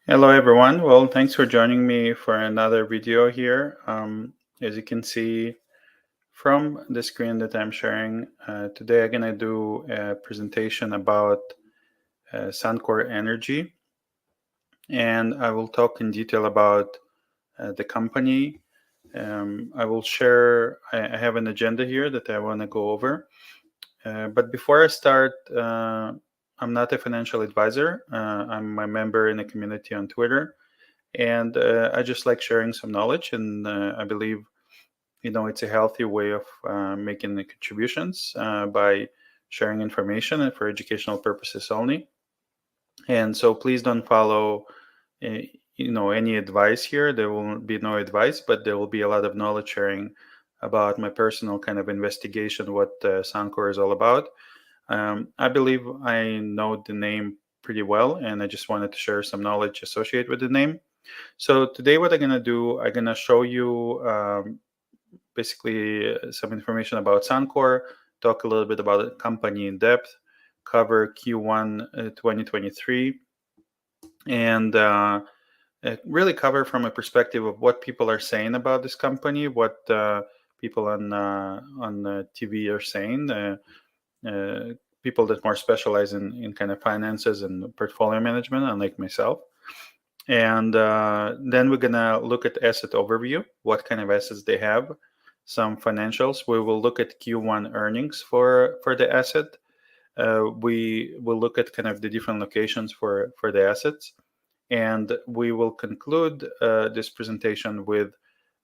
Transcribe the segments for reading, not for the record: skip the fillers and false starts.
Hello everyone. Well, thanks for joining me for another video here. As you can see from the screen that I'm sharing, today I'm gonna do a presentation about Suncor Energy, and I will talk in detail about the company. I will share, I have an agenda here that I wanna go over. But before I start, I'm not a financial advisor. I'm a member in a community on Twitter. And I just like sharing some knowledge, and I believe it's a healthy way of making the contributions by sharing information and for educational purposes only. And so please don't follow uh, any advice here. There will be no advice, but there will be a lot of knowledge sharing about my personal kind of investigation, what Suncor is all about. I believe I know the name pretty well, and I just wanted to share some knowledge associated with the name. So today what I'm going to do, I'm going to show you basically some information about Suncor, talk a little bit about the company in depth, cover Q1 2023, and really cover from a perspective of what people are saying about this company, what people on TV are saying, uh, people that more specialize in kind of finances and portfolio management, unlike myself. And then we're gonna look at asset overview, what kind of assets they have, some financials. We will look at Q1 earnings for the asset. We will look at kind of the different locations for the assets, and we will conclude this presentation with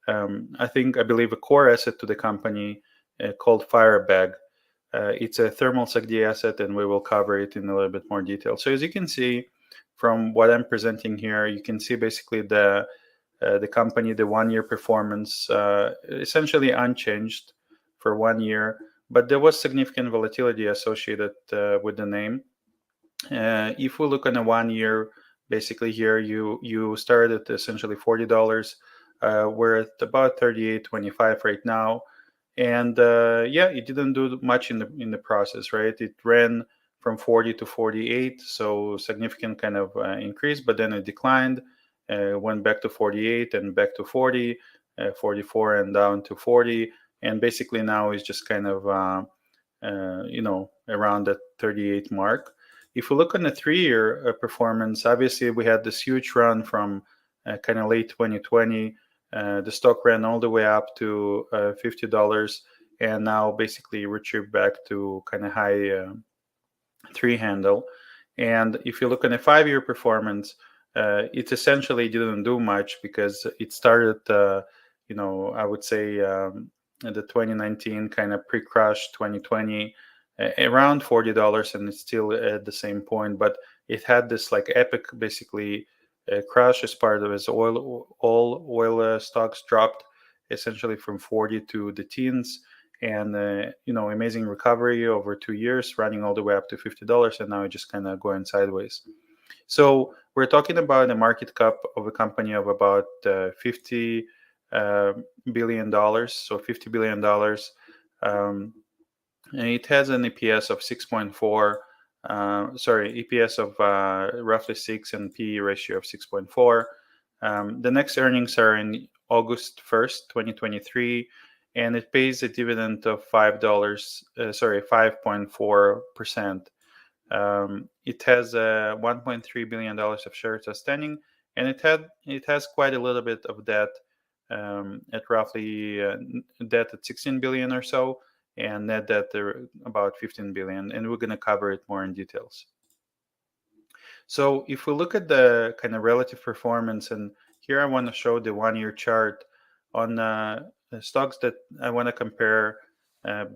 I believe a core asset to the company called Firebag. It's a thermal SAGD asset, and we will cover it in a little bit more detail. So as you can see from what I'm presenting here, you can see basically the company, the 1 year performance, essentially unchanged for 1 year, but there was significant volatility associated with the name. If we look on a 1 year, basically here you started at essentially $40. We're at about 38.25 right now, and yeah, it didn't do much in the process, right? It ran from 40 to 48, so significant kind of increase, but then it declined, went back to 48 and back to 40, 44 and down to 40, and basically now is just kind of around that 38 mark. If we look on the 3 year performance, obviously we had this huge run from kind of late 2020. The stock ran all the way up to $50, and now basically retrieved back to kind of high three handle. And if you look on a 5 year performance, it essentially didn't do much because it started, I would say the 2019 kind of pre-crash 2020 around $40, and it's still at the same point. But it had this like epic, basically, crash as part of as all oil stocks dropped essentially from 40 to the teens, and amazing recovery over 2 years, running all the way up to $50, and now it's just kind of going sideways. So we're talking about a market cap of a company of about $50 billion, so $50 billion. And it has an EPS of 6.4. EPS of roughly 6 and PE ratio of 6.4. The next earnings are in August 1st, 2023, and it pays a dividend of $5.4%. It has $1.3 billion of shares outstanding, and it has quite a little bit of debt, at roughly debt at 16 billion or so, and net debt about 15 billion, and we're going to cover it more in details. So if we look at the kind of relative performance, and here I want to show the 1 year chart on the stocks that I want to compare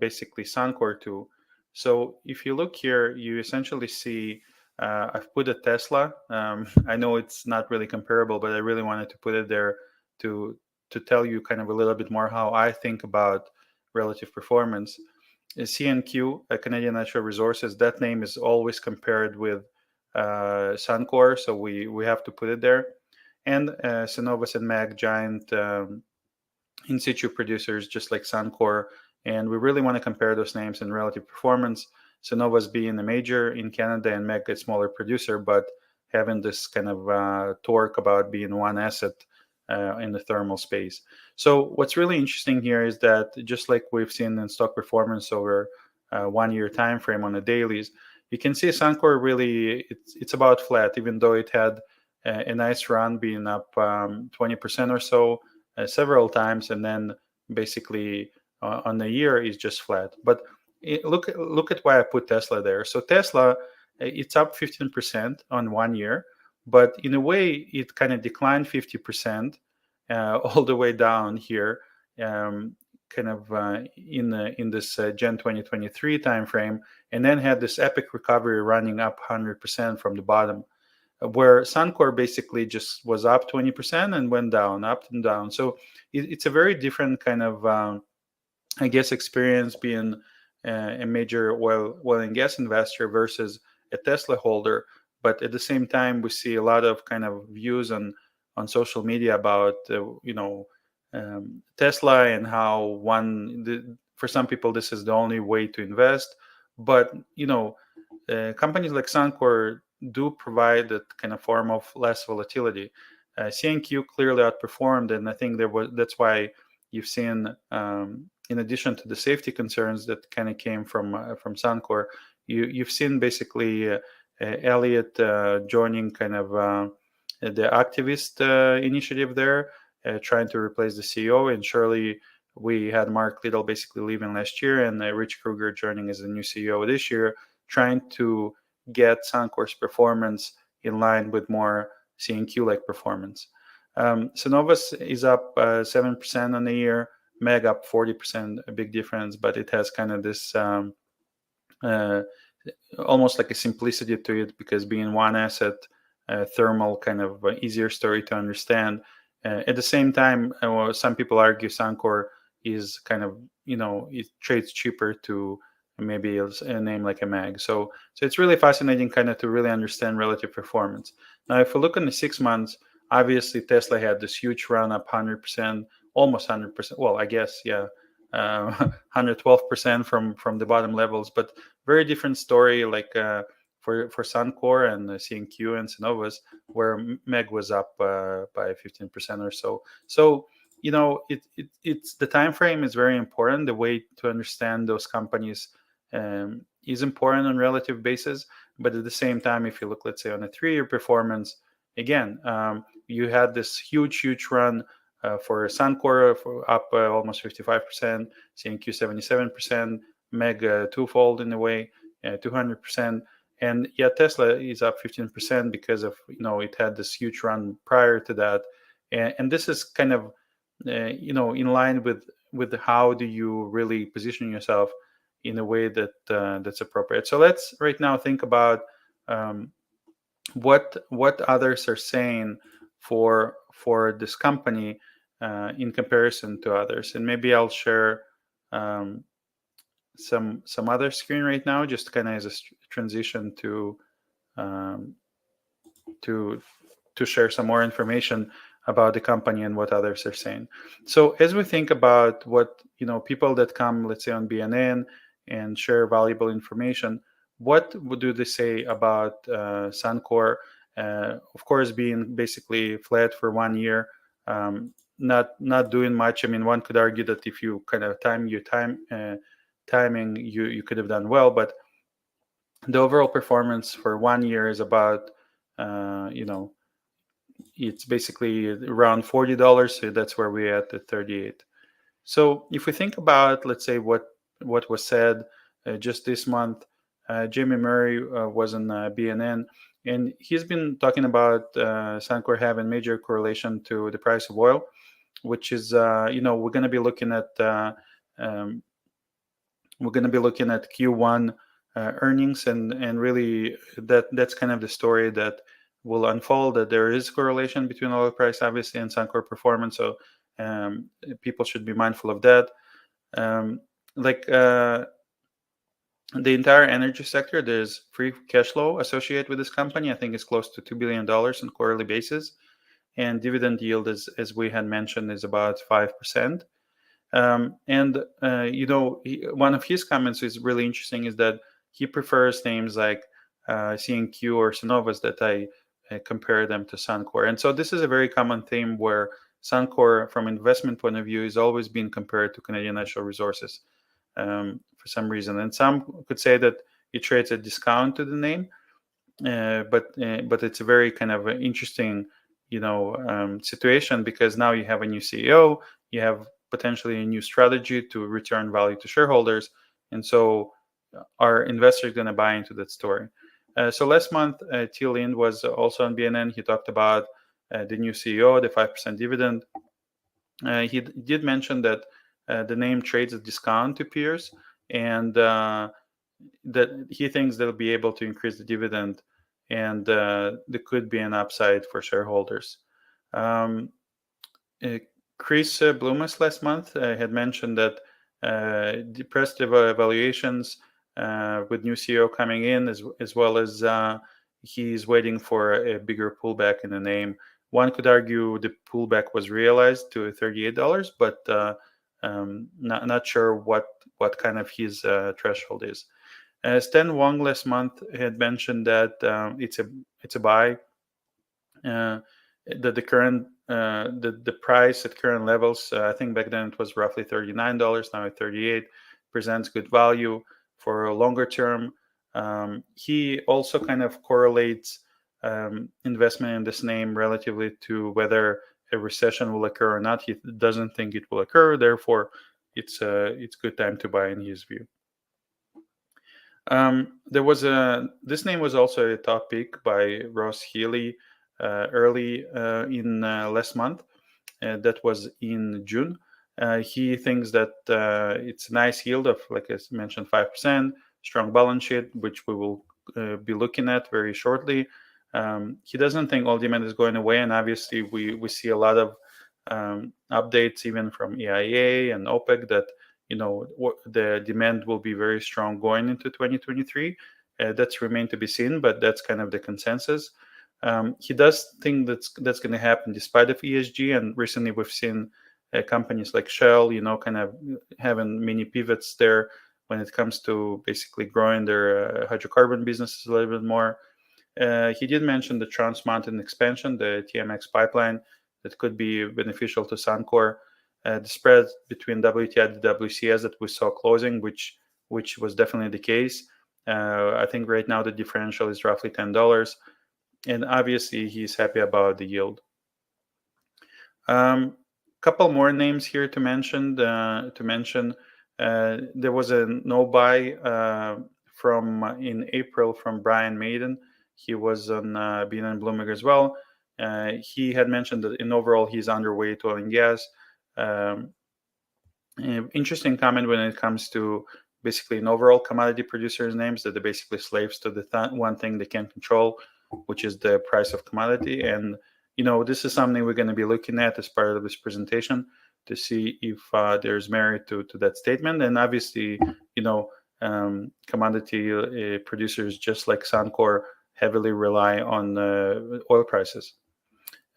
basically Suncor to. So if you look here, you essentially see I've put a Tesla. I know it's not really comparable, but I really wanted to put it there to tell you kind of a little bit more how I think about relative performance. CNQ, Canadian Natural Resources, that name is always compared with Suncor, so we have to put it there. And Cenovus and Mag, giant in situ producers, just like Suncor, and we really want to compare those names in relative performance. Cenovus being a major in Canada and Meg a smaller producer, but having this kind of torque about being one asset in the thermal space. So what's really interesting here is that just like we've seen in stock performance over 1 year time frame on the dailies, you can see Suncor really it's about flat, even though it had a nice run, being up 20% or so several times, and then basically on the year is just flat. But look at why I put Tesla there. So Tesla, it's up 15% on 1 year, but in a way it kind of declined 50% all the way down here, kind of in this Jan 2023 timeframe, and then had this epic recovery running up 100% from the bottom, where Suncor basically just was up 20% and went down, up and down. So it's a very different kind of, I guess, experience being a major oil and gas investor versus a Tesla holder. But at the same time, we see a lot of kind of views on social media about Tesla, and how for some people this is the only way to invest. But companies like Suncor do provide that kind of form of less volatility. CNQ clearly outperformed, and I think that's why you've seen, in addition to the safety concerns that kind of came from Suncor, you've seen basically Elliott joining kind of the activist initiative there, trying to replace the CEO, and surely we had Mark Little basically leaving last year, and Rich Kruger joining as the new CEO this year, trying to get Suncor's performance in line with more CNQ-like performance. Cenovus is up 7% on the year, Meg up 40%, a big difference, but it has kind of this almost like a simplicity to it, because being one asset, thermal, kind of easier story to understand. At the same time, some people argue Suncor is kind of, it trades cheaper to maybe a name like a mag. So it's really fascinating kind of to really understand relative performance. Now, if we look in the 6 months, obviously Tesla had this huge run up 100%, almost 100%. Well, I guess, yeah, 112% from the bottom levels, but very different story like for Suncor and CNQ and Cenovus, where Meg was up by 15% or so. So it's the time frame is very important. The way to understand those companies is important on relative basis, but at the same time, if you look, let's say, on a 3-year performance, again, you had this huge run for Suncor, up almost 55%, CNQ 77%, Meg twofold in a way, 200%. And yeah, Tesla is up 15% because of, it had this huge run prior to that. And this is kind of, in line with how do you really position yourself in a way that that's appropriate. So let's right now think about what others are saying for this company in comparison to others. And maybe I'll share some other screen right now, just kind of as a transition to share some more information about the company and what others are saying. So as we think about what people that come, let's say, on BNN and share valuable information, what do they say about Suncor? Of course, being basically flat for 1 year, not doing much. I mean, one could argue that if you kind of timing, you could have done well, but the overall performance for 1 year is about, it's basically around $40. So that's where we're at 38. So if we think about, let's say, what was said just this month, Jamie Murray was on BNN, and he's been talking about Suncor having major correlation to the price of oil, which is, we're going to be looking at Q1 earnings, and really that's kind of the story that will unfold, that there is correlation between oil price, obviously, and Suncor performance. So people should be mindful of that. The entire energy sector, there's free cash flow associated with this company. I think it's close to $2 billion on quarterly basis. And dividend yield, as we had mentioned, is about 5%. One of his comments is really interesting, is that he prefers names like CNQ or Cenovus that I compare them to Suncor. And so this is a very common theme where Suncor, from investment point of view, is always being compared to Canadian Natural Resources for some reason. And some could say that it trades a discount to the name, but it's a very kind of interesting, situation, because now you have a new CEO, you have potentially a new strategy to return value to shareholders, and so our investors going to buy into that story. So last month, T. Lind was also on BNN. He talked about the new CEO, the 5% dividend. He did mention that the name trades at discount to peers, and that he thinks they'll be able to increase the dividend, and there could be an upside for shareholders. Chris Blumas last month had mentioned that depressed valuations with new CEO coming in, as well as he's waiting for a bigger pullback in the name. One could argue the pullback was realized to $38, but not sure what kind of his threshold is. Stan Wong last month had mentioned that it's a buy. That the current the price at current levels, I think back then it was roughly $39, now at $38, presents good value for a longer term. He also kind of correlates investment in this name relatively to whether a recession will occur or not. He doesn't think it will occur, therefore it's good time to buy in his view. This name was also a top pick by Ross Healy early in last month. That was in June. He thinks that it's a nice yield of, like I mentioned, 5%, strong balance sheet, which we will be looking at very shortly. He doesn't think oil demand is going away, and obviously we see a lot of updates even from EIA and OPEC that the demand will be very strong going into 2023. That's remained to be seen, but that's kind of the consensus. He does think that's going to happen despite of ESG, and recently we've seen companies like Shell, kind of having mini pivots there when it comes to basically growing their hydrocarbon businesses a little bit more. He did mention the Trans Mountain expansion, the TMX pipeline, that could be beneficial to Suncor. The spread between WTI and WCS that we saw closing, which was definitely the case. I think right now the differential is roughly $10, and obviously he's happy about the yield. Couple more names here to mention. There was a no buy in April from Brian Maiden. He was on BNN Bloomberg as well. He had mentioned that in overall he's underweight oil and gas. Interesting comment when it comes to basically an overall commodity producers' names, that they're basically slaves to the one thing they can't control, which is the price of commodity. And this is something we're going to be looking at as part of this presentation to see if there's merit to that statement. And obviously, commodity producers just like Suncor heavily rely on oil prices.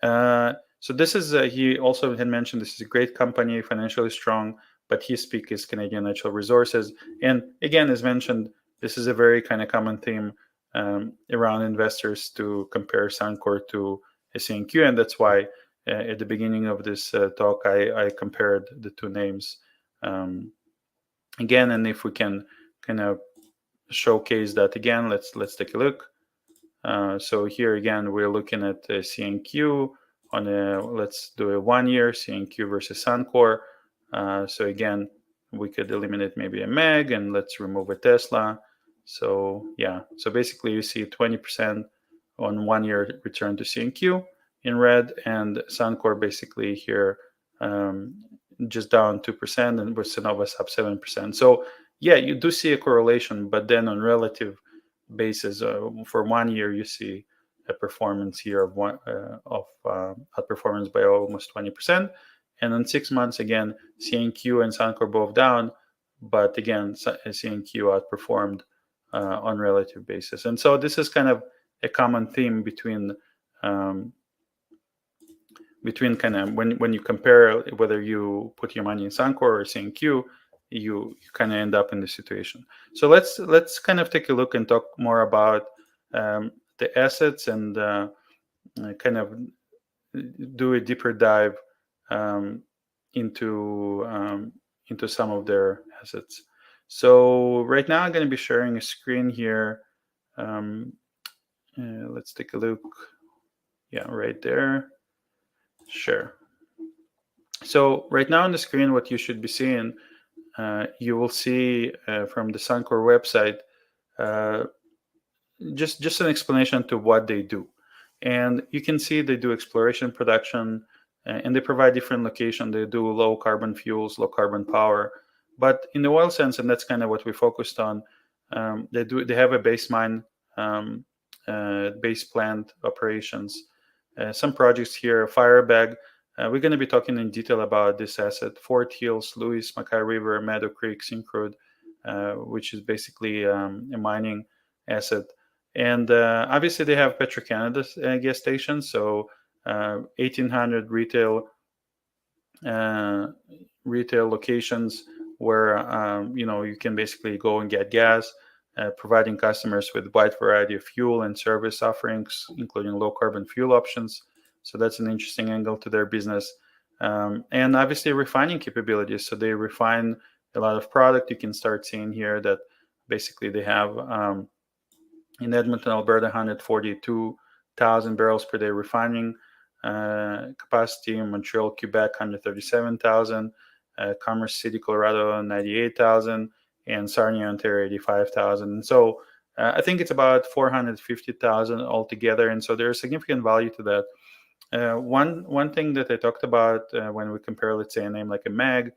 So this is, he also had mentioned this is a great company, financially strong, but his peak is Canadian Natural Resources. And again, as mentioned, this is a very kind of common theme around investors to compare Suncor to a CNQ, and that's why at the beginning of this talk, I compared the two names again. And if we can kind of showcase that again, let's take a look. So here again, we're looking at CNQ on let's do a 1 year CNQ versus Suncor. So again, we could eliminate maybe a MEG and let's remove a Tesla. So yeah, so basically you see 20% on 1 year return to CNQ in red, and Suncor basically here just down 2%, and with Cenovus up 7%. So yeah, you do see a correlation, but then on relative basis, for 1 year you see a performance here of outperformance by almost 20%, and in 6 months again CNQ and Suncor both down, but again CNQ outperformed on relative basis. And so this is kind of a common theme between kind of when you compare whether you put your money in Suncor or CNQ, you kind of end up in this situation. So let's kind of take a look and talk more about the assets and kind of do a deeper dive um, into into some of their assets. So right now I'm going to be sharing a screen here. Um, let's take a look. Yeah, right there. Sure. So right now on the screen, what you should be seeing, you will see from the Suncor website, uh, just an explanation to what they do. And you can see they do exploration production, and they provide different locations. They do low carbon fuels, low carbon power. But in the oil sense, and that's kind of what we focused on, they have a base mine, base plant operations. Some projects here, Firebag. We're going to be talking in detail about this asset, Fort Hills, Lewis, Mackay River, Meadow Creek, syncrude, which is basically a mining asset. And obviously, they have Petro-Canada gas stations, so 1,800 uh, retail locations where you can basically go and get gas, providing customers with a wide variety of fuel and service offerings, including low carbon fuel options. So that's an interesting angle to their business. And obviously, refining capabilities. So they refine a lot of product. You can start seeing here that basically they have. In Edmonton, Alberta, 142,000 barrels per day refining capacity. In Montreal, Quebec, 137,000. Commerce City, Colorado, 98,000. And Sarnia, Ontario, 85,000. So I think it's about 450,000 altogether. And so there's significant value to that. One thing that I talked about when we compare, let's say, a name like a MEG,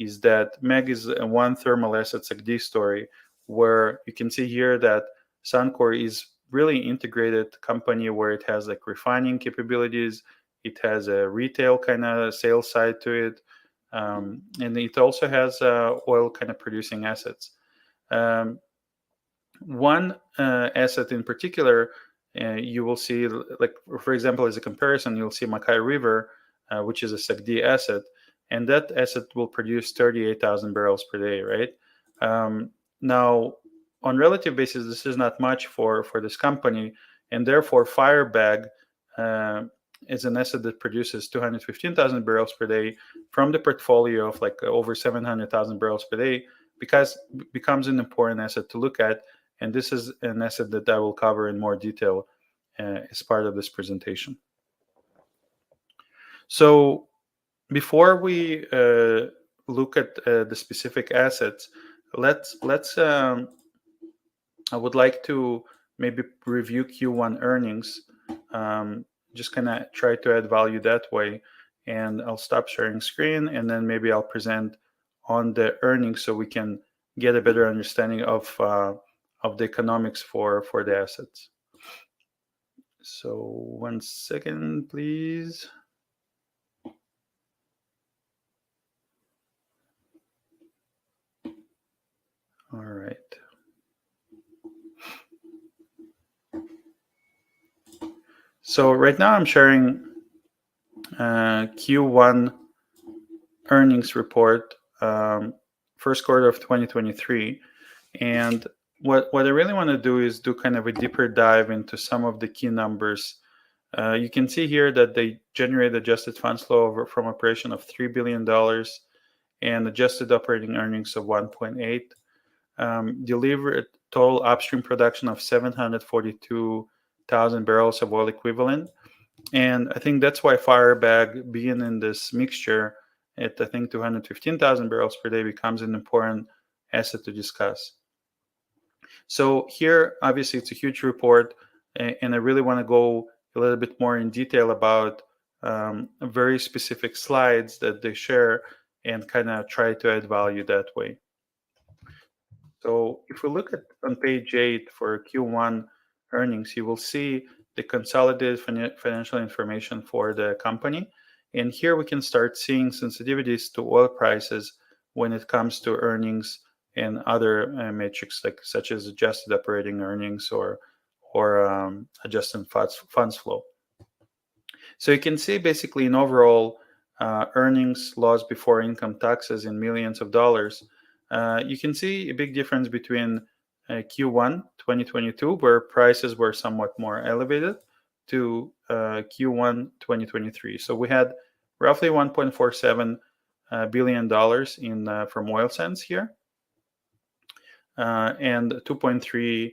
is that MEG is a one thermal asset SAGD story, where you can see here that Suncor is really integrated company where it has like refining capabilities, it has a retail kind of sales side to it, and it also has oil kind of producing assets. Um, One asset in particular, you will see, like for example, as a comparison, you'll see Mackay River, which is a SAGD asset, and that asset will produce 38,000 barrels per day, right? Now, on relative basis, this is not much for this company, and therefore Firebag uh, is an asset that produces 215,000 barrels per day from the portfolio of like over 700,000 barrels per day, because becomes an important asset to look at. And this is an asset that I will cover in more detail as part of this presentation. So before we look at the specific assets, let's I would like to maybe review Q1 earnings, just kind of try to add value that way. And I'll stop sharing screen, and then maybe I'll present on the earnings so we can get a better understanding of the economics for the assets. So 1 second, please. All right. So right now I'm sharing Q1 earnings report, first quarter of 2023. And what I really want to do is do kind of a deeper dive into some of the key numbers. You can see here that they generate adjusted funds flow from operation of $3 billion and adjusted operating earnings of 1.8. Delivered total upstream production of 742,000 barrels of oil equivalent. And I think that's why Firebag, being in this mixture at, I think, 215,000 barrels per day, becomes an important asset to discuss. So here, obviously, it's a huge report, and I really want to go a little bit more in detail about very specific slides that they share and kind of try to add value that way. So if we look at on page 8 for Q1 earnings, you will see the consolidated financial information for the company. And here we can start seeing sensitivities to oil prices when it comes to earnings and other metrics like such as adjusted operating earnings or adjusted funds flow. So you can see basically in overall earnings loss before income taxes in millions of dollars. You can see a big difference between Q1 2022, where prices were somewhat more elevated, to Q1 2023. So we had roughly $1.47 billion in from oil sands here, and 2.3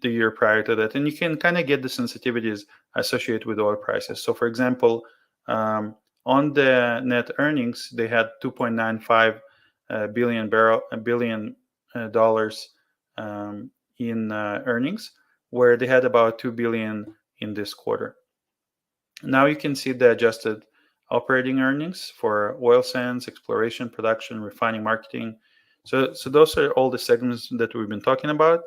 the year prior to that. And you can kind of get the sensitivities associated with oil prices. So, for example, on the net earnings, they had 2.95 billion dollars in earnings, where they had about 2 billion in this quarter. Now you can see the adjusted operating earnings for oil sands, exploration, production, refining, marketing. So those are all the segments that we've been talking about,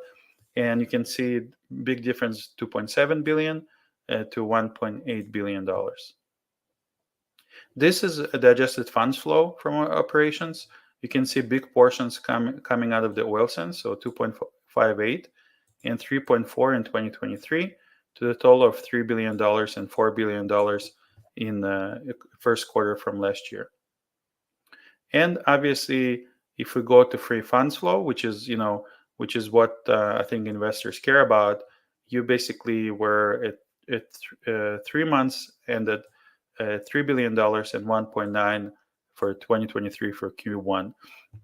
and you can see big difference, 2.7 billion to 1.8 billion dollars. This is the adjusted funds flow from our operations. You can see big portions coming out of the oil sands, so 2.58 and 3.4 in 2023, to the total of $3 billion and $4 billion in the first quarter from last year. And obviously, if we go to free funds flow, which is what I think investors care about, you basically were at 3 months ended $3 billion and 1.9 for 2023 for Q1.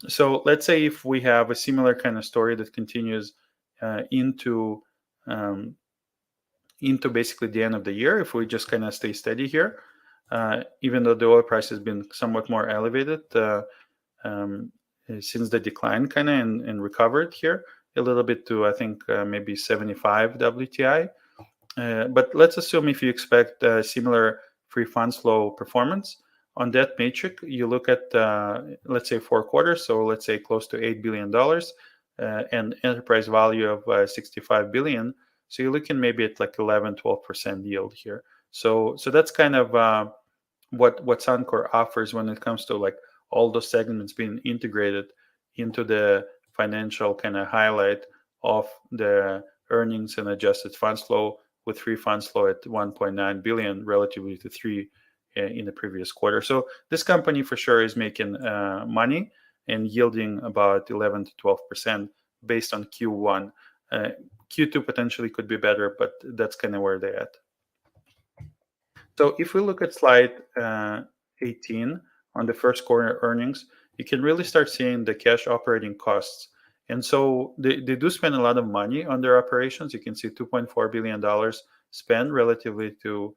So let's say if we have a similar kind of story that continues into basically the end of the year, if we just kind of stay steady here, even though the oil price has been somewhat more elevated since the decline kind of and recovered here a little bit to, I think, maybe 75 WTI. But let's assume if you expect similar free funds flow performance on that metric, you look at, let's say, 4 quarters, so let's say close to $8 billion and enterprise value of 65 billion. So you're looking maybe at like 11-12% yield here. So that's kind of what Suncor offers when it comes to like all those segments being integrated into the financial kind of highlight of the earnings and adjusted funds flow, with free funds flow at 1.9 billion relatively to 3 in the previous quarter. So this company for sure is making money and yielding about 11 to 12% based on Q1. Q2 potentially could be better, but that's kind of where they're at. So if we look at slide 18 on the first quarter earnings, you can really start seeing the cash operating costs. And so they do spend a lot of money on their operations. You can see $2.4 billion spent relatively to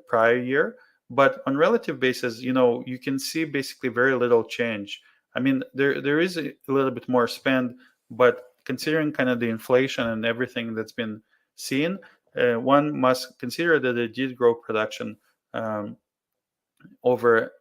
prior year. But on relative basis, you can see basically very little change. I mean, there is a little bit more spend, but considering kind of the inflation and everything that's been seen, one must consider that they did grow production over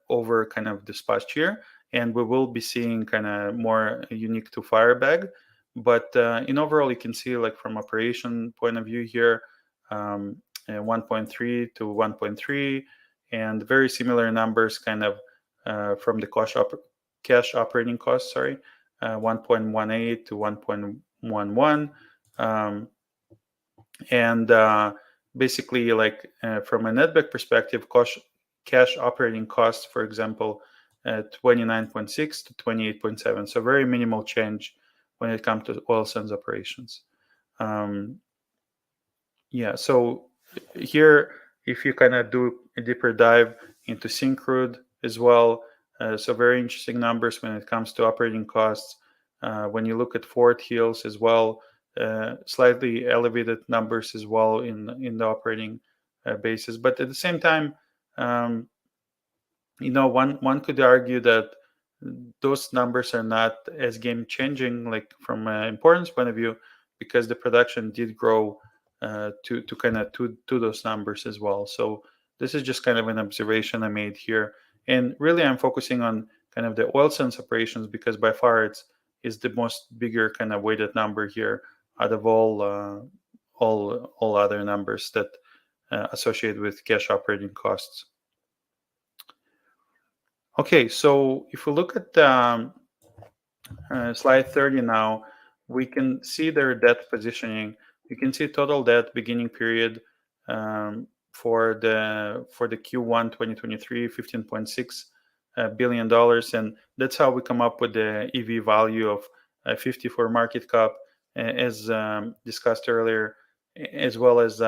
kind of this past year, and we will be seeing kind of more unique to Firebag. But in overall, you can see like from operation point of view here, 1.3 to 1.3, and very similar numbers kind of from the cash operating costs, 1.18 to 1.11. And basically, like from a netback perspective, cash operating costs, for example, 29.6 to 28.7. So very minimal change when it comes to oil sands operations. So here, if you kind of do a deeper dive into syncrude as well, so very interesting numbers when it comes to operating costs. When you look at Fort Hills as well, slightly elevated numbers as well in the operating basis. But at the same time, one could argue that those numbers are not as game changing, like from an importance point of view, because the production did grow to those numbers as well. So this is just kind of an observation I made here, and really I'm focusing on kind of the oil sands operations because by far is the most bigger kind of weighted number here out of all other numbers that associated with cash operating costs. Okay, so if we look at slide 30 now, we can see their debt positioning. You can see total debt beginning period for the Q1 2023, $15.6 billion, and that's how we come up with the EV value of 54 market cap, as discussed earlier. as well as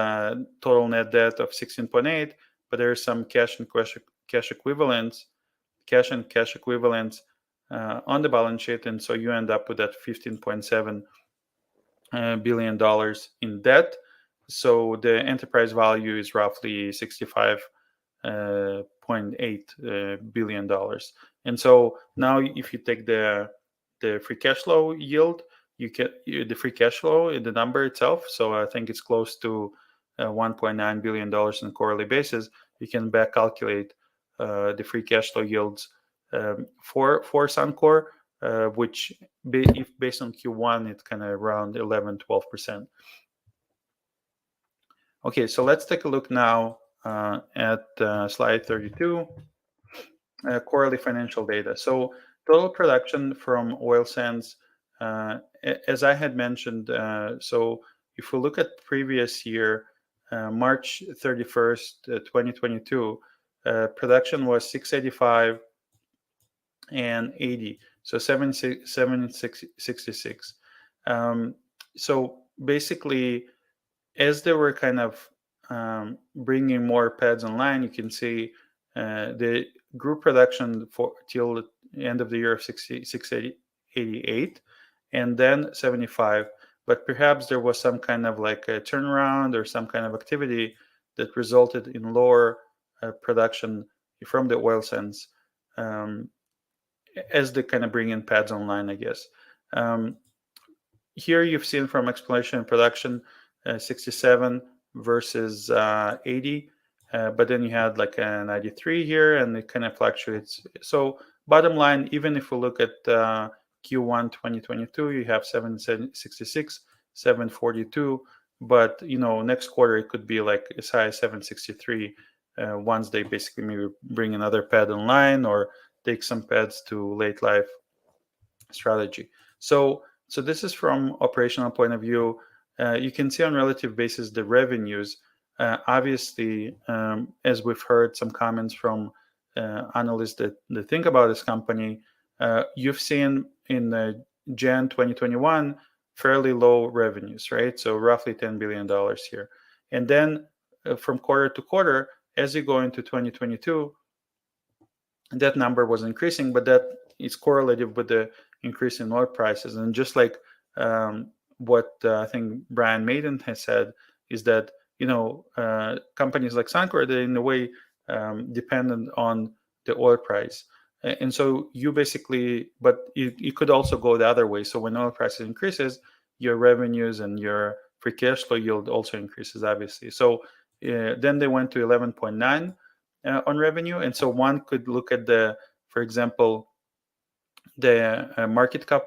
total net debt of 16.8, but there is some cash and cash equivalents, on the balance sheet, and so you end up with that $15.7 billion in debt. So the enterprise value is roughly $65.8 billion. And so now, if you take the free cash flow yield, you get the free cash flow in the number itself. So I think it's close to $1.9 billion on a quarterly basis. You can back calculate the free cash flow yields for Suncor, which if based on Q1, it's kind of around 11-12%. Okay, so let's take a look now at slide 32, quarterly financial data. So total production from oil sands, as I had mentioned, so if we look at previous year, March 31st, 2022, production was 685 and 80, so 766. So basically, as they were kind of bringing more pads online, you can see the group production for till the end of the year of 688, and then 75. But perhaps there was some kind of like a turnaround or some kind of activity that resulted in lower production from the oil sands as they kind of bring in pads online, I guess. Here you've seen from exploration and production 67 versus 80, but then you had like a 93 here, and it kind of fluctuates. So bottom line, even if we look at Q1 2022, you have 766, 742, but next quarter it could be like as high as 763 once they basically maybe bring another pad online or take some pads to late life strategy. So this is from operational point of view. You can see on relative basis the revenues. Obviously, as we've heard some comments from analysts that think about this company, you've seen in Jan 2021 fairly low revenues, right? So roughly $10 billion here. And then from quarter to quarter, as you go into 2022, that number was increasing, but that is correlative with the increase in oil prices. And just like what I think Brian Maiden has said, is that companies like Suncor, they're in a way dependent on the oil price. And so you basically, but you could also go the other way. So when oil prices increases, your revenues and your free cash flow yield also increases, obviously. So then they went to 11.9 on revenue. And so one could look at for example, the market cap,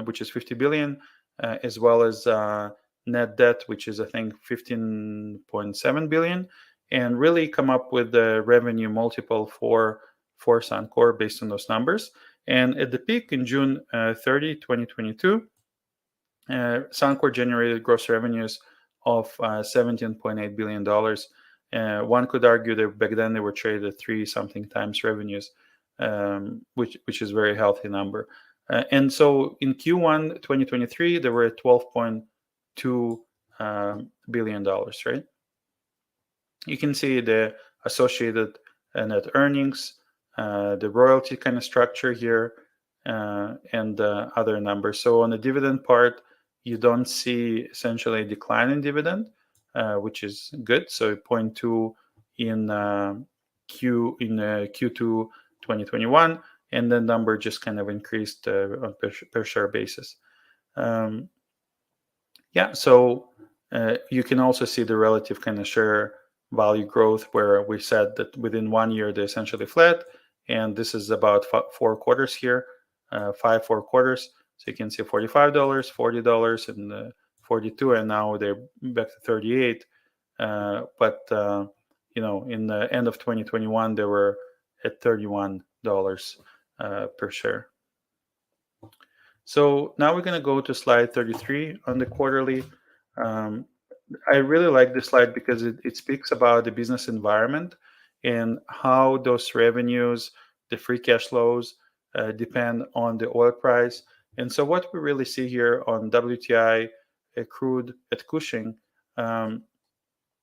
which is 50 billion, as well as net debt, which is I think 15.7 billion, and really come up with the revenue multiple for Suncor based on those numbers. And at the peak in June 30, 2022, Suncor generated gross revenues of $17.8 billion. One could argue that back then they were traded at 3-something times revenues, which is a very healthy number. And so in Q1 2023, they were at $12.2 billion, right? You can see the associated net earnings, the royalty kind of structure here, and other numbers. So on the dividend part, you don't see essentially a decline in dividend, which is good. So 0.2 in Q2 2021, and the number just kind of increased on per share basis. So you can also see the relative kind of share value growth, where we said that within 1 year they're essentially flat, and this is about 4 quarters here, 4 quarters. So you can see $45, $40, and 42, and now they're back to 38. But in the end of 2021, they were at $31 per share. So now we're going to go to slide 33 on the quarterly. I really like this slide because it speaks about the business environment and how those revenues, the free cash flows, depend on the oil price. And so what we really see here on WTI crude at Cushing, um,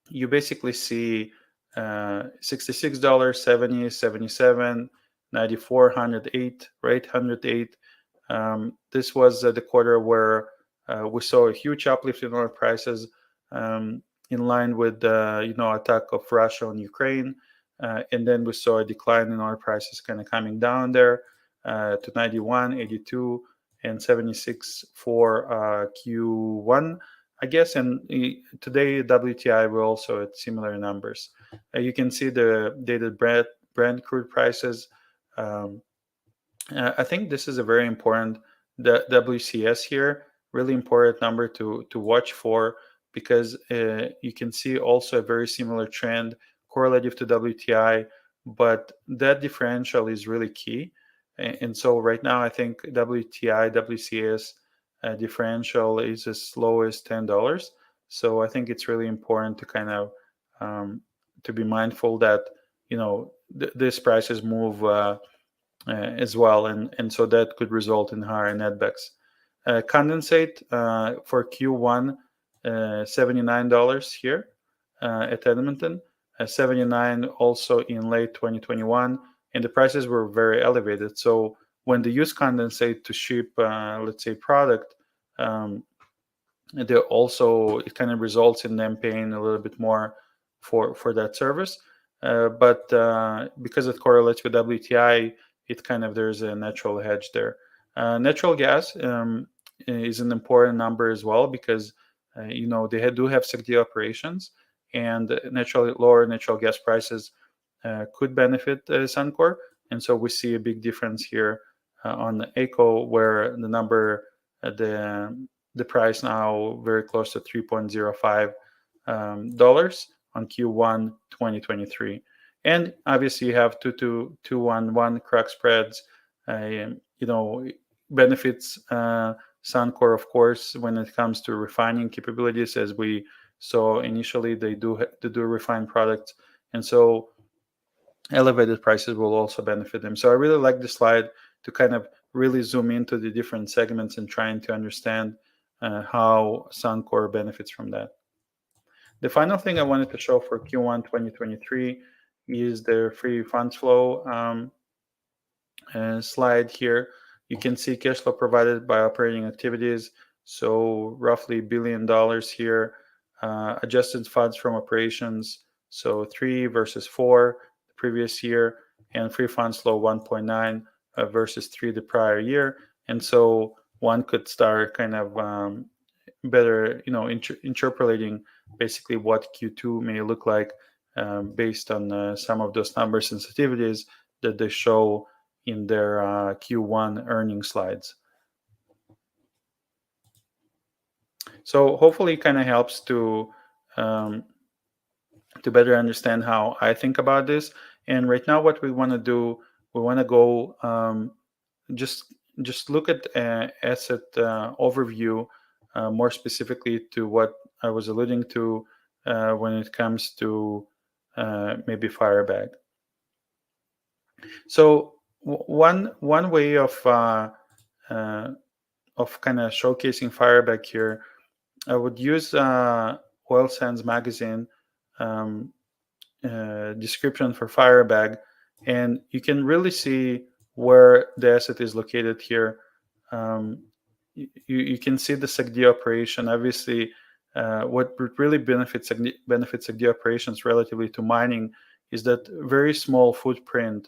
you basically see $66, 70, 77, 94, 108, right? 108. This was the quarter where we saw a huge uplift in oil prices, in line with the attack of Russia on Ukraine, and then we saw a decline in oil prices kind of coming down there to 91, 82, and 76 for Q1. I guess, and today WTI were also at similar numbers. You can see the dated Brent crude prices. Um, I think this is a very important WCS here, really important number to watch for, because you can see also a very similar trend correlative to WTI, but that differential is really key. And so right now, I think WTI WCS differential is as low as $10. So I think it's really important to kind of to be mindful that these prices move. As well, and so that could result in higher netbacks. Condensate for Q1, $79 here at Edmonton, 79 also in late 2021, and the prices were very elevated. So when they use condensate to ship, let's say, product, um, they also, it kind of results in them paying a little bit more for that service. But because it correlates with WTI, it kind of, there's a natural hedge there. Natural gas is an important number as well, because they do have SAGD operations, and lower natural gas prices could benefit Suncor, and so we see a big difference here on the ACO, where the number, the price now very close to $3.05 on Q1 2023. And obviously you have 2-2-2-1-1 crack spreads, benefits Suncor, of course, when it comes to refining capabilities. As we saw initially, they do refine products, and so elevated prices will also benefit them. So I really like this slide to kind of really zoom into the different segments and trying to understand how Suncor benefits from that. The final thing I wanted to show for Q1 2023 is the free funds flow slide here. You can see cash flow provided by operating activities, so roughly $1 billion here. Adjusted funds from operations, so 3 versus 4 the previous year, and free funds flow 1.9 versus 3 the prior year. And so one could start kind of better, interpolating basically what Q2 may look like based on some of those number sensitivities that they show in their Q1 earnings slides. So hopefully it kind of helps to better understand how I think about this. And right now, what we want to do, we want to go just look at asset overview, more specifically to what I was alluding to when it comes to maybe Firebag. So one way of kind of showcasing Firebag here, I would use Oil Sands Magazine description for Firebag, and you can really see where the asset is located here. You can see the SAGD operation. Obviously, what really benefits SAGD operations relatively to mining is that very small footprint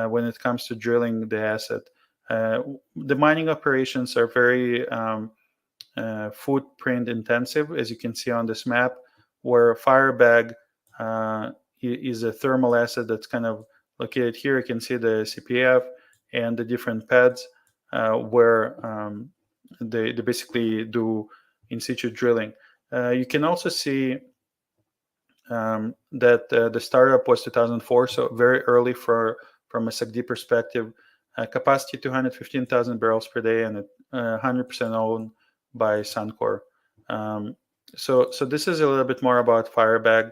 when it comes to drilling the asset. The mining operations are very footprint intensive, as you can see on this map, where Firebag is a thermal asset that's kind of located here. You can see the CPF and the different pads where they basically do in situ drilling. You can also see that the startup was 2004, so very early from a SAGD perspective. Capacity 215,000 barrels per day, and 100% owned by Suncor. So this is a little bit more about Firebag.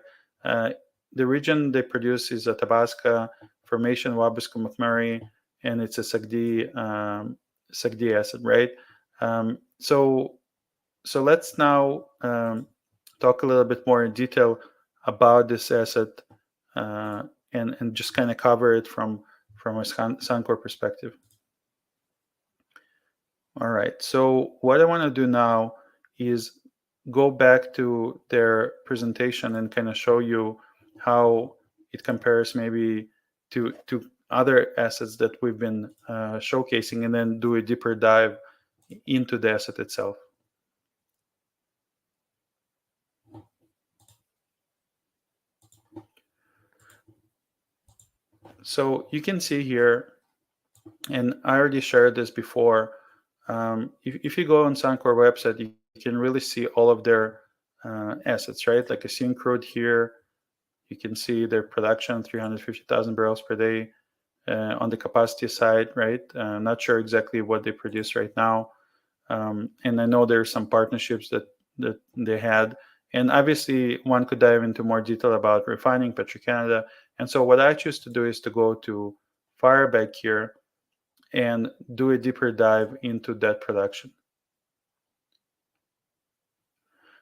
The region they produce is Athabasca Formation, Wabasco, McMurray, and it's a SAGD asset, right? So let's now talk a little bit more in detail about this asset, and just kind of cover it from a Suncor perspective. All right, so what I want to do now is go back to their presentation and kind of show you how it compares maybe to other assets that we've been showcasing, and then do a deeper dive into the asset itself. So you can see here, and I already shared this before, if you go on Suncor website, you can really see all of their assets, right? Like a syncrude here, you can see their production, 350,000 barrels per day. On the capacity side, right? Not sure exactly what they produce right now. And I know there's some partnerships that they had. And obviously, one could dive into more detail about refining, Petro-Canada. And so what I choose to do is to go to Firebag here and do a deeper dive into that production.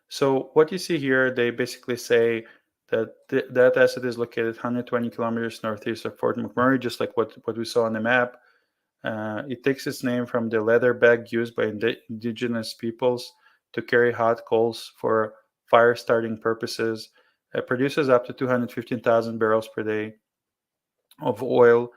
So what you see here, they basically say that that asset is located 120 kilometers northeast of Fort McMurray, just like what we saw on the map. It takes its name from the leather bag used by indigenous peoples to carry hot coals for fire starting purposes. It produces up to 215,000 barrels per day of oil.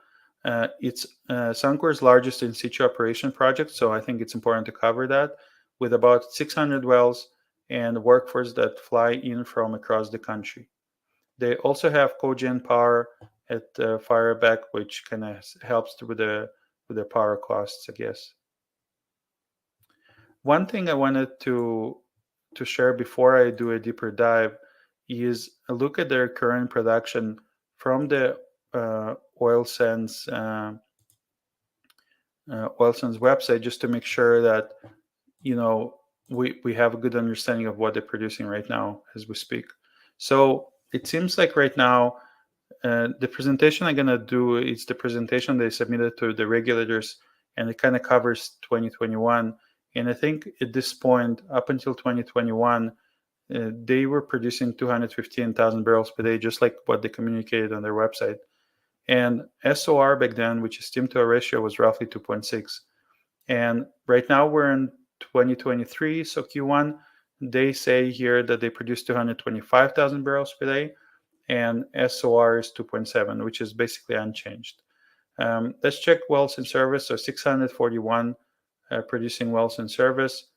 It's Suncor's largest in situ operation project, so I think it's important to cover that, with about 600 wells and workforce that fly in from across the country. They also have cogen power at Firebag, which kind of helps with the power costs, I guess. One thing I wanted to share before I do a deeper dive is a look at their current production from the oil sands website, just to make sure that we have a good understanding of what they're producing right now as we speak. So it seems like right now, the presentation I'm gonna do is the presentation they submitted to the regulators, and it kind of covers 2021. And I think at this point, up until 2021, they were producing 215,000 barrels per day, just like what they communicated on their website. And SOR back then, which is steam to oil ratio, was roughly 2.6. And right now we're in 2023, so Q1, they say here that they produced 225,000 barrels per day, and SOR is 2.7, which is basically unchanged. Let's check wells in service. So 641 producing wells in service.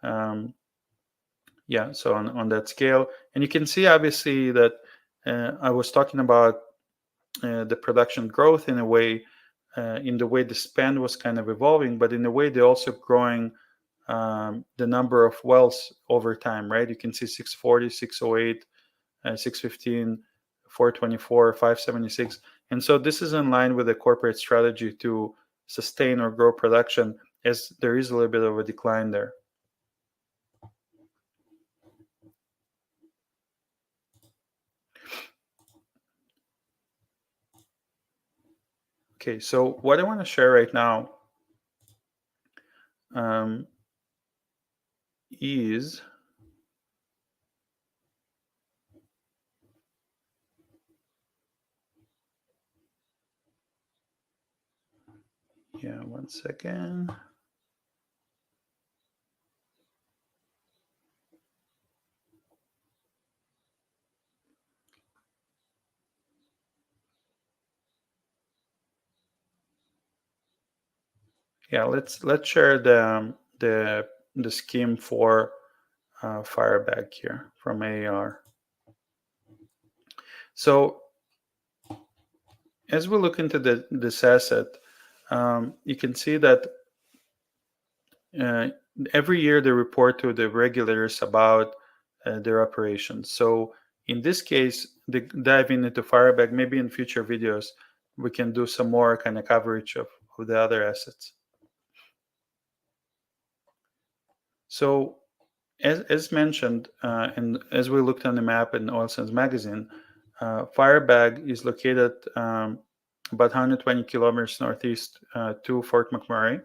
Yeah, so on that scale. And you can see, obviously, that I was talking about the production growth in a way, in the way the spend was kind of evolving, but in a way they're also growing the number of wells over time, right? You can see 640, 608, 615, 424, 576. And so this is in line with the corporate strategy to sustain or grow production, as there is a little bit of a decline there. Okay, so what I want to share right now is one second. Yeah, let's share the scheme for Firebag here from AAR. So as we look into this asset, you can see that every year they report to the regulators about their operations. So in this case, diving into Firebag, maybe in future videos, we can do some more kind of coverage of the other assets. So as mentioned, and as we looked on the map in Oil Sands Magazine, Firebag is located about 120 kilometers northeast to Fort McMurray.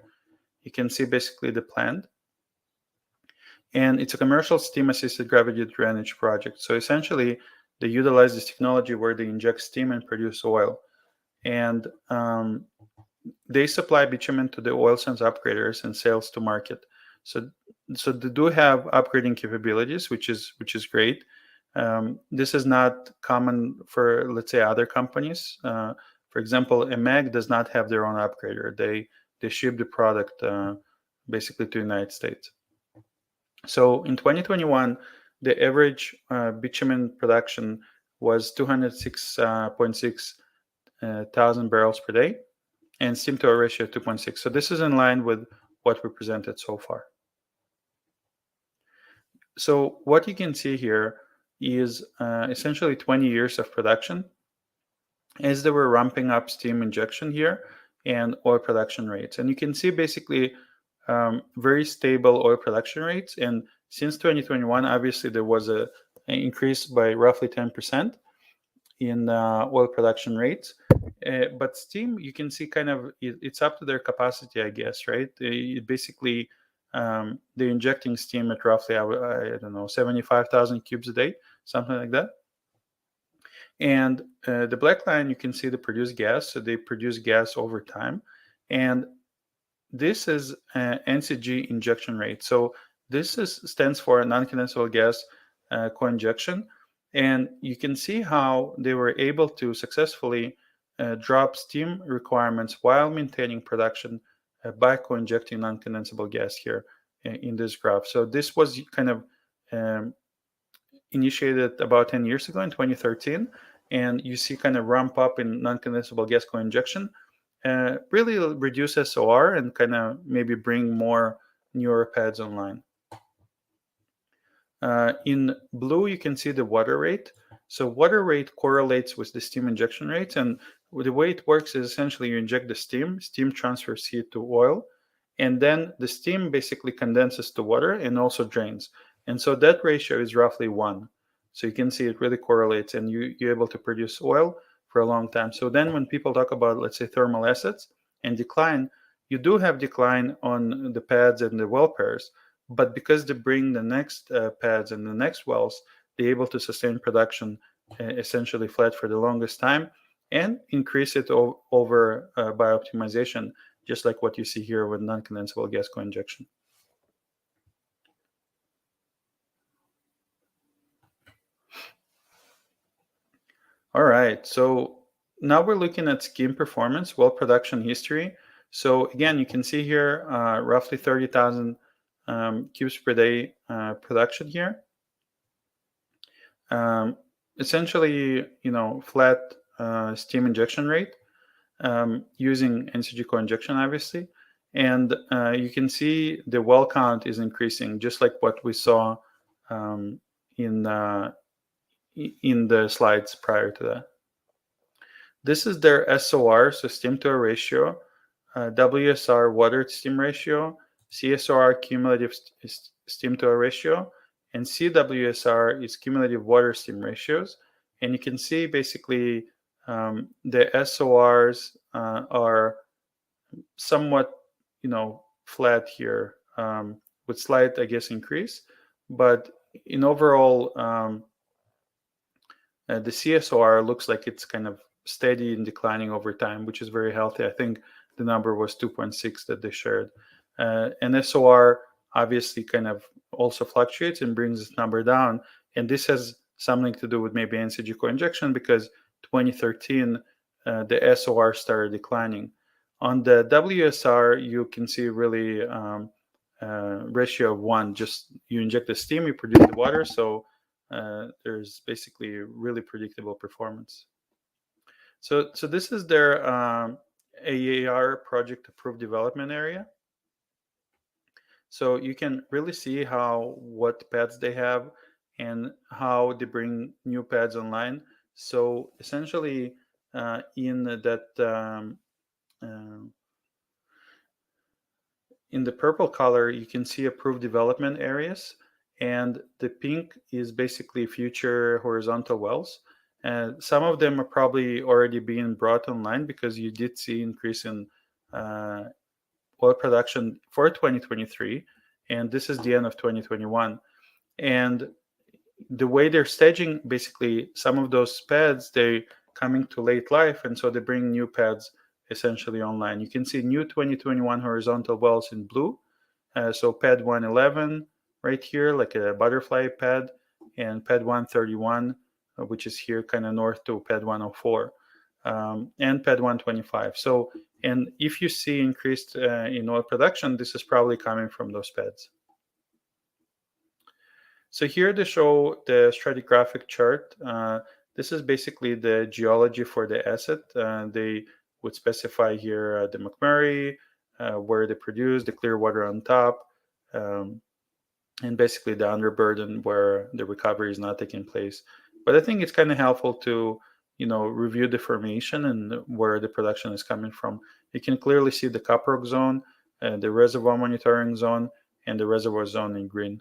You can see basically the plant. And it's a commercial steam-assisted gravity drainage project. So essentially, they utilize this technology where they inject steam and produce oil. And they supply bitumen to the oil sands upgraders and sales to market. So they do have upgrading capabilities, which is great. This is not common for, let's say, other companies. For example, EMAG does not have their own upgrader. They ship the product basically to the United States. So in 2021, the average bitumen production was 206.6 thousand barrels per day, and steam to oil ratio 2.6. So this is in line with what we presented so far. So what you can see here is essentially 20 years of production as they were ramping up steam injection here and oil production rates. And you can see basically very stable oil production rates. And since 2021, obviously there was an increase by roughly 10% in oil production rates. But steam, you can see kind of it's up to their capacity, I guess, right? Basically, they're injecting steam at roughly, I don't know, 75,000 cubes a day, something like that. And the black line, you can see the produced gas. So they produce gas over time. And this is NCG injection rate. So this stands for non-condensable gas co-injection. And you can see how they were able to successfully drop steam requirements while maintaining production by co-injecting non-condensable gas here in this graph. So this was kind of initiated about 10 years ago in 2013. And you see kind of ramp up in non-condensable gas co-injection. Really reduce SOR and kind of maybe bring more newer pads online. In blue, you can see the water rate. So water rate correlates with the steam injection rates. And the way it works is essentially you inject the steam transfers heat to oil, and then the steam basically condenses to water and also drains. And so that ratio is roughly 1. So you can see it really correlates, and you're able to produce oil for a long time. So then when people talk about, let's say, thermal assets and decline, you do have decline on the pads and the well pairs, but because they bring the next pads and the next wells, they're able to sustain production essentially flat for the longest time and increase it over by optimization, just like what you see here with non-condensable gas co-injection. All right, so now we're looking at scheme performance, well production history. So again, you can see here roughly 30,000 cubes per day production here. Essentially, flat steam injection rate using NCG co-injection, obviously. And you can see the well count is increasing, just like what we saw in the slides prior to that. This is their SOR, so steam to oil ratio, WSR, water to steam ratio, CSOR, cumulative steam to oil ratio, and CWSR is cumulative water steam ratios. And you can see basically the SORs are somewhat, flat here with slight, I guess, increase. But in overall, the CSOR looks like it's kind of steady and declining over time, which is very healthy. I think the number was 2.6 that they shared. And SOR obviously kind of also fluctuates and brings this number down. And this has something to do with maybe NCG co-injection, because 2013, the SOR started declining. On the WSR, you can see really ratio of 1. Just you inject the steam, you produce the water. So there's basically really predictable performance. So this is their AER project approved development area. So you can really see what pads they have and how they bring new pads online. So essentially, in that in the purple color, you can see approved development areas, and the pink is basically future horizontal wells. And some of them are probably already being brought online because you did see increase in oil production for 2023, and this is the end of 2021. And the way they're staging, basically, some of those pads, they coming to late life, and so they bring new pads essentially online. You can see new 2021 horizontal wells in blue. So pad 111 right here, like a butterfly pad, and pad 131, which is here kind of north to pad 104, and pad 125. So, and if you see increased in oil production, this is probably coming from those pads. So here they show the stratigraphic chart. This is basically the geology for the asset. They would specify here the McMurray, where they produce, the clear water on top, um, and basically the underburden where the recovery is not taking place. But I think it's kind of helpful to, review the formation and where the production is coming from. You can clearly see the Caprock zone, the reservoir monitoring zone, and the reservoir zone in green.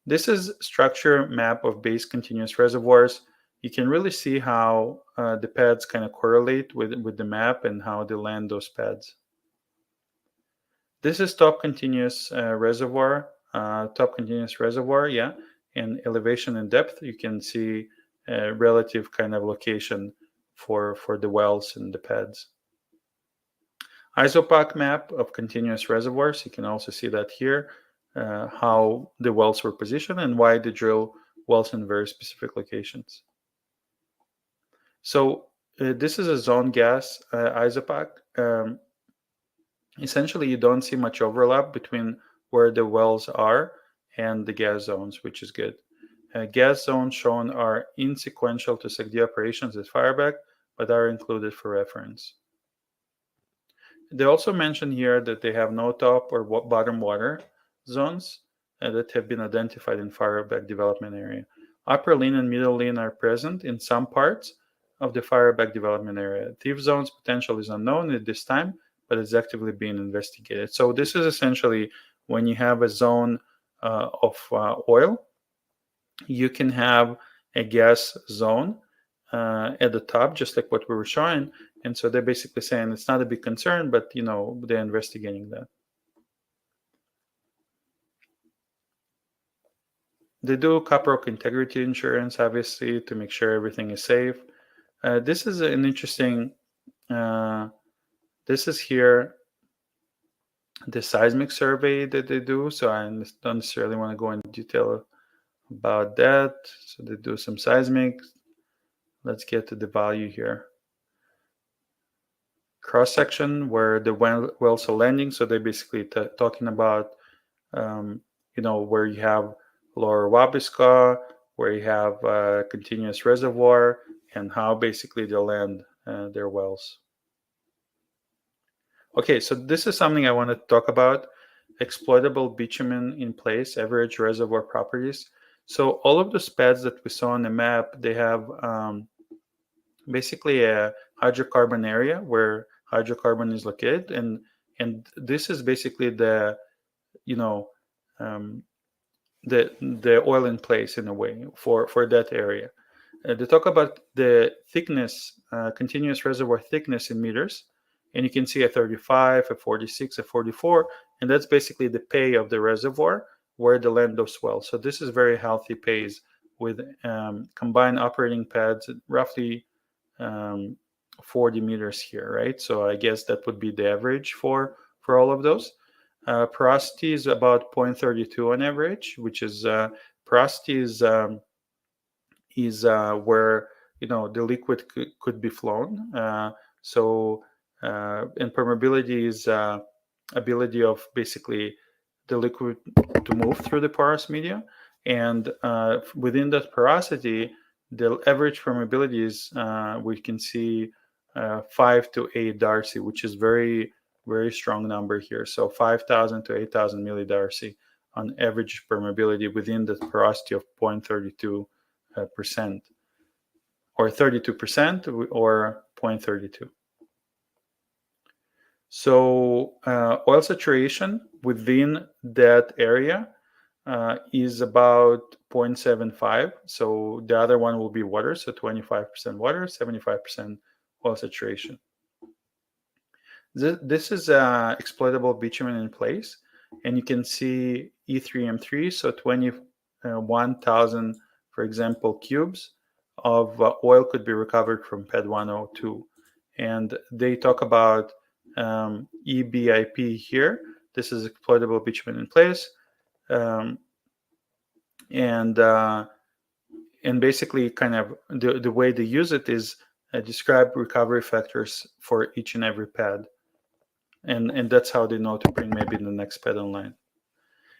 This is structure map of base continuous reservoirs. You can really see how the pads kind of correlate with the map and how they land those pads. This is top continuous reservoir, yeah, and elevation and depth. You can see relative kind of location for the wells and the pads. Isopac map of continuous reservoirs. You can also see that here, how the wells were positioned and why they drill wells in very specific locations. So this is a zone gas isopac. Essentially, you don't see much overlap between where the wells are and the gas zones, which is good. Gas zones shown are insequential to SAGD operations at Firebag, but are included for reference. They also mention here that they have no top or bottom water zones that have been identified in Firebag development area. Upper Lean and Middle Lean are present in some parts of the Firebag development area. Thief zones potential is unknown at this time, but it's actively being investigated. So this is essentially when you have a zone of oil, you can have a gas zone at the top, just like what we were showing. And so they're basically saying it's not a big concern, but they're investigating that. They do Caprock integrity insurance, obviously, to make sure everything is safe. This is an interesting. This is here the seismic survey that they do. So I don't necessarily want to go into detail about that. So they do some seismic. Let's get to the value here. Cross section where the wells are landing. So they're basically talking about, where you have lower Wabasca, where you have a continuous reservoir, and how basically they land their wells. Okay, so this is something I want to talk about. Exploitable bitumen in place, average reservoir properties. So all of those pads that we saw on the map, they have basically a hydrocarbon area where hydrocarbon is located, and this is basically the the oil in place in a way for that area. They talk about the thickness, continuous reservoir thickness in meters, and you can see a 35, a 46, a 44, and that's basically the pay of the reservoir where they land those wells. So this is very healthy pays with combined operating pads at roughly 40 meters here, right? So I guess that would be the average for all of those. Porosity is about 0.32 on average, which is porosity is where the liquid could be flown. And permeability is ability of basically the liquid to move through the porous media, and within that porosity, the average permeability is we can see 5 to 8 Darcy, which is very strong number here. So 5,000 to 8,000 millidarcy on average permeability within the porosity of 0.32%, or 32%, or 0.32. So oil saturation within that area is about 0.75. So the other one will be water, so 25% water, 75% oil saturation. This is exploitable bitumen in place. and you can see E3M3, so 21,000, for example, cubes of oil could be recovered from PED 102. And they talk about EBIP here. This is exploitable bitumen in place. Um, and basically kind of the way they use it is describe recovery factors for each and every pad. And that's how they know to bring maybe the next pad online.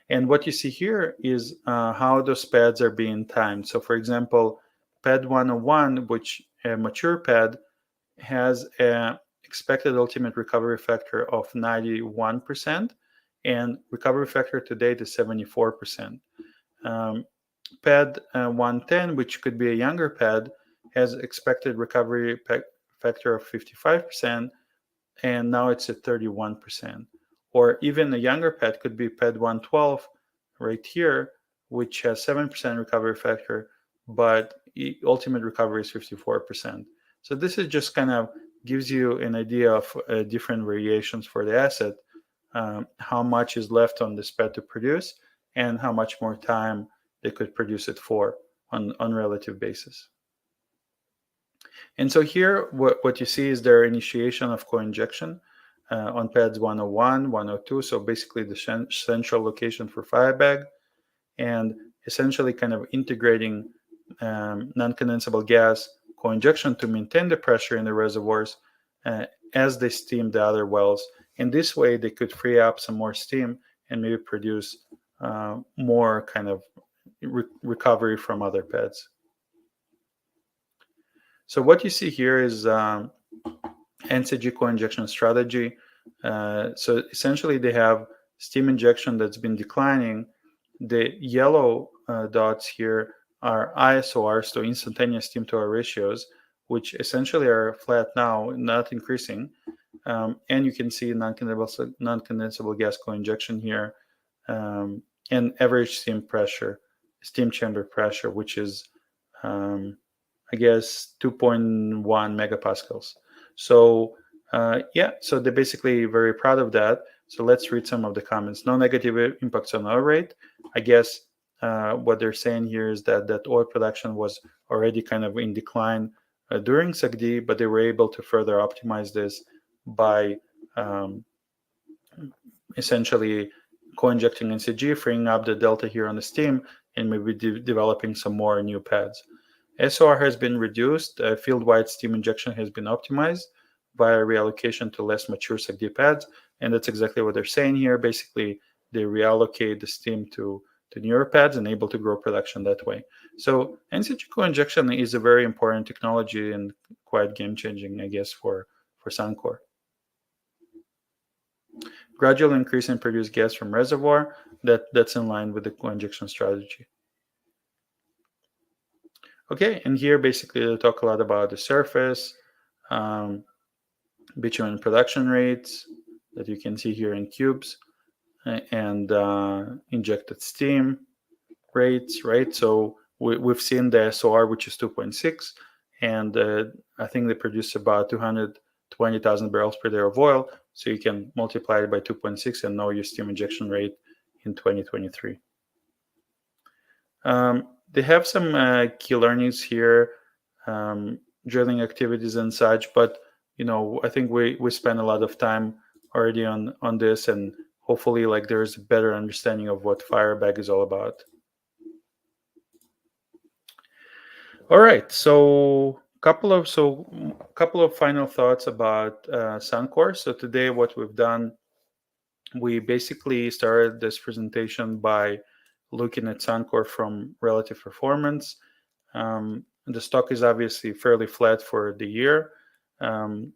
And what you see here is how those pads are being timed. So for example, pad 101, which a mature pad, has an expected ultimate recovery factor of 91%, and recovery factor to date is 74%. Pad 110, which could be a younger pad, has expected recovery factor of 55%, and now it's at 31%. Or even a younger pad could be pad 112 right here, which has 7% recovery factor, but ultimate recovery is 54%. So this is just kind of gives you an idea of different variations for the asset, how much is left on this pad to produce, and how much more time they could produce it for on relative basis. And so here, what you see is their initiation of co-injection on pads 101, 102, so basically the central location for Firebag, and essentially kind of integrating non-condensable gas co-injection to maintain the pressure in the reservoirs as they steam the other wells. And this way, they could free up some more steam and maybe produce more kind of recovery from other pads. So what you see here is NCG co-injection strategy. So essentially, they have steam injection that's been declining. The yellow dots here are ISOR, so instantaneous steam to oil ratios, which essentially are flat now, not increasing. And you can see non-condensable gas co-injection here, and average steam pressure, steam chamber pressure, which is I guess 2.1 megapascals. So so they're basically very proud of that. So let's read some of the comments. No negative impacts on oil rate. I guess what they're saying here is that oil production was already kind of in decline during SAGD, but they were able to further optimize this by essentially co-injecting NCG, freeing up the delta here on the steam, and maybe developing some more new pads. SOR has been reduced, field-wide steam injection has been optimized via reallocation to less mature SAGD pads, and that's exactly what they're saying here. Basically, they reallocate the steam to newer pads and able to grow production that way. So NCG co-injection is a very important technology and quite game-changing, I guess, for Suncor. Gradual increase in produced gas from reservoir, that's in line with the co-injection strategy. Okay, and here basically they talk a lot about the surface, bitumen production rates that you can see here in cubes, and injected steam rates, right? So we've seen the SOR, which is 2.6, and I think they produce about 220,000 barrels per day of oil. So you can multiply it by 2.6 and know your steam injection rate in 2023. They have some key learnings here, drilling activities and such, but I think we spent a lot of time already on this, and hopefully there's a better understanding of what Firebag is all about. All right, so couple of final thoughts about Suncor. So today what we've done, we basically started this presentation by looking at Suncor from relative performance. The stock is obviously fairly flat for the year, and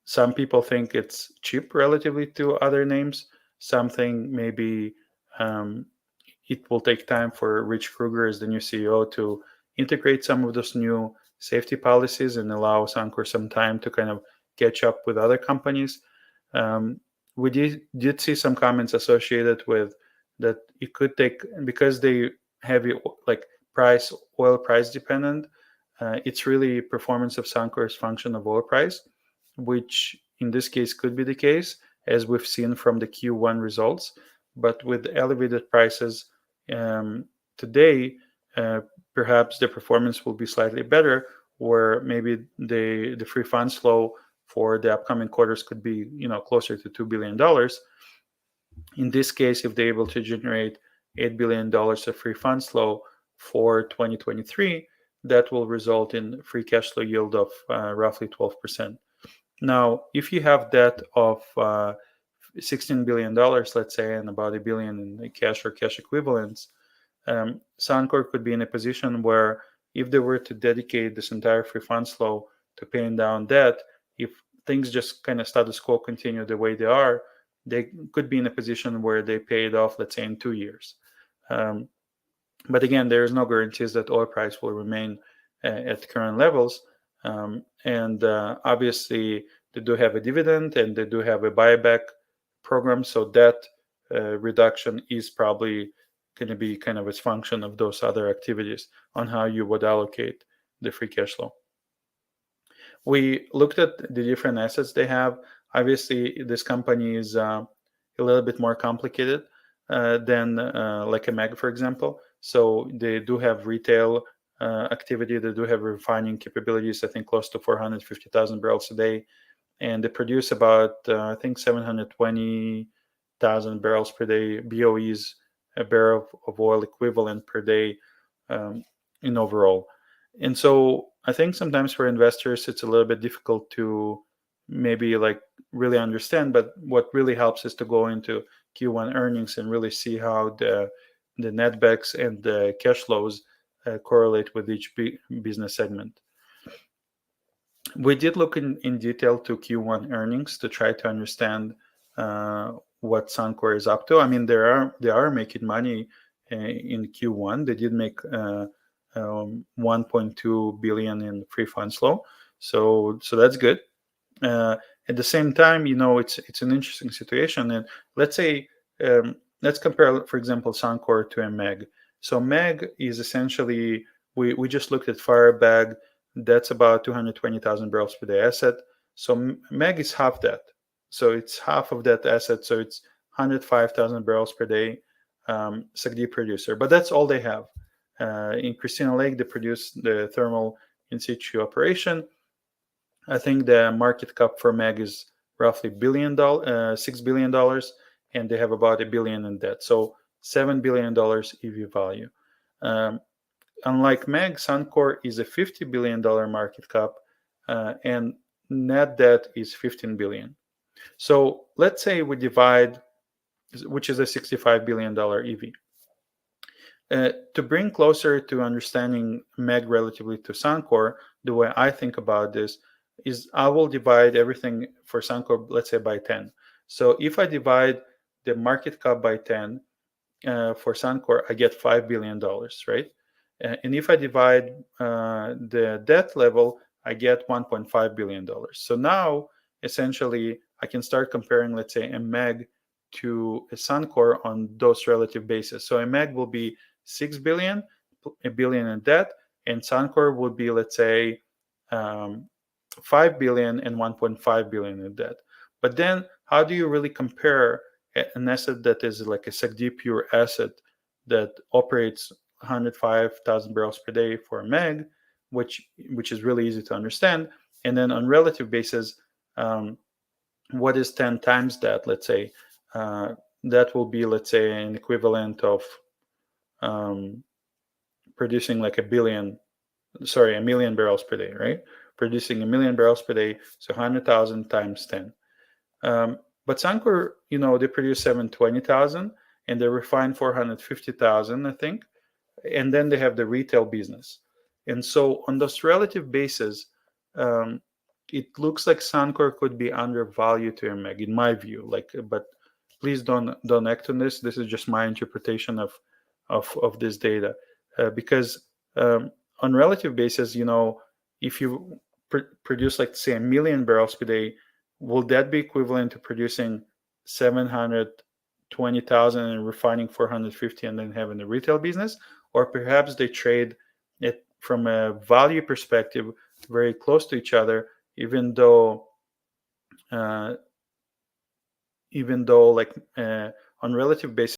some people think it's cheap relatively to other names. Some think maybe it will take time for Rich Kruger as the new CEO to integrate some of those new safety policies and allow Suncor some time to kind of catch up with other companies. We did see some comments associated with that it could take, because they have oil price dependent. It's really performance of Suncor's function of oil price, which in this case could be the case. as we've seen from the Q1 results. But with elevated prices today, perhaps the performance will be slightly better, or maybe the free funds flow for the upcoming quarters could be closer to $2 billion. In this case, if they're able to generate $8 billion of free funds flow for 2023, that will result in free cash flow yield of roughly 12%. Now, if you have debt of $16 billion, let's say, and about $1 billion in cash or cash equivalents, Suncor could be in a position where if they were to dedicate this entire free funds flow to paying down debt, if things just kind of status quo continue the way they are, they could be in a position where they pay it off, let's say, in 2 years. But again, there is no guarantees that oil price will remain at current levels. And obviously, they do have a dividend and they do have a buyback program. So debt reduction is probably going to be kind of a function of those other activities on how you would allocate the free cash flow. We looked at the different assets they have. Obviously, this company is a little bit more complicated than like a MEG, for example. So they do have retail activity. They do have refining capabilities, I think close to 450,000 barrels a day. And they produce about, I think, 720,000 barrels per day, BOEs, a barrel of oil equivalent per day in overall. And so I think sometimes for investors, it's a little bit difficult to maybe like really understand, but what really helps is to go into Q1 earnings and really see how the netbacks and the cash flows correlate with each business segment. We did look in detail to Q1 earnings to try to understand what Suncor is up to. I mean, they are making money in Q1. They did make 1.2 billion in free funds flow, so that's good. At the same time, it's an interesting situation. And let's say let's compare, for example, Suncor to a MEG. So MEG is essentially we just looked at Firebag. That's about 220,000 barrels per day asset. So MEG is half that. So it's half of that asset. So it's 105,000 barrels per day SAGD producer. But that's all they have. In Christina Lake, they produce the thermal in situ operation. I think the market cap for MEG is roughly $6 billion, and they have about $1 billion in debt. So $7 billion EV value. Unlike MEG, Suncor is a $50 billion market cap, and net debt is $15 billion. So let's say we divide, which is a $65 billion EV. To bring closer to understanding MEG relatively to Suncor, the way I think about this is I will divide everything for Suncor, let's say, by 10. So if I divide the market cap by 10 for Suncor, I get $5 billion, right? And if I divide the debt level, I get $1.5 billion. So now, essentially, I can start comparing, let's say, a MEG to a Suncor on those relative basis. So a MEG will be $6 billion, $1 billion in debt, and Suncor would be, let's say, $5 billion and $1.5 billion in debt. But then, how do you really compare an asset that is like a SAGD pure asset that operates 105,000 barrels per day for a MEG, which is really easy to understand, and then on relative basis, what is 10 times that? Let's say that will be, let's say, an equivalent of producing like 1 million barrels per day, right? Producing 1 million barrels per day, so 100,000 times 10. But Suncor, they produce 720,000 and they refine 450,000, I think. And then they have the retail business. And so on this relative basis, it looks like Suncor could be undervalued to a MEG, in my view. But please don't act on this. This is just my interpretation of this data. Because on relative basis, if you produce, like, say, 1 million barrels per day, will that be equivalent to producing 720,000 and refining 450 and then having the retail business? Or perhaps they trade it from a value perspective very close to each other, even though even though like on relative basis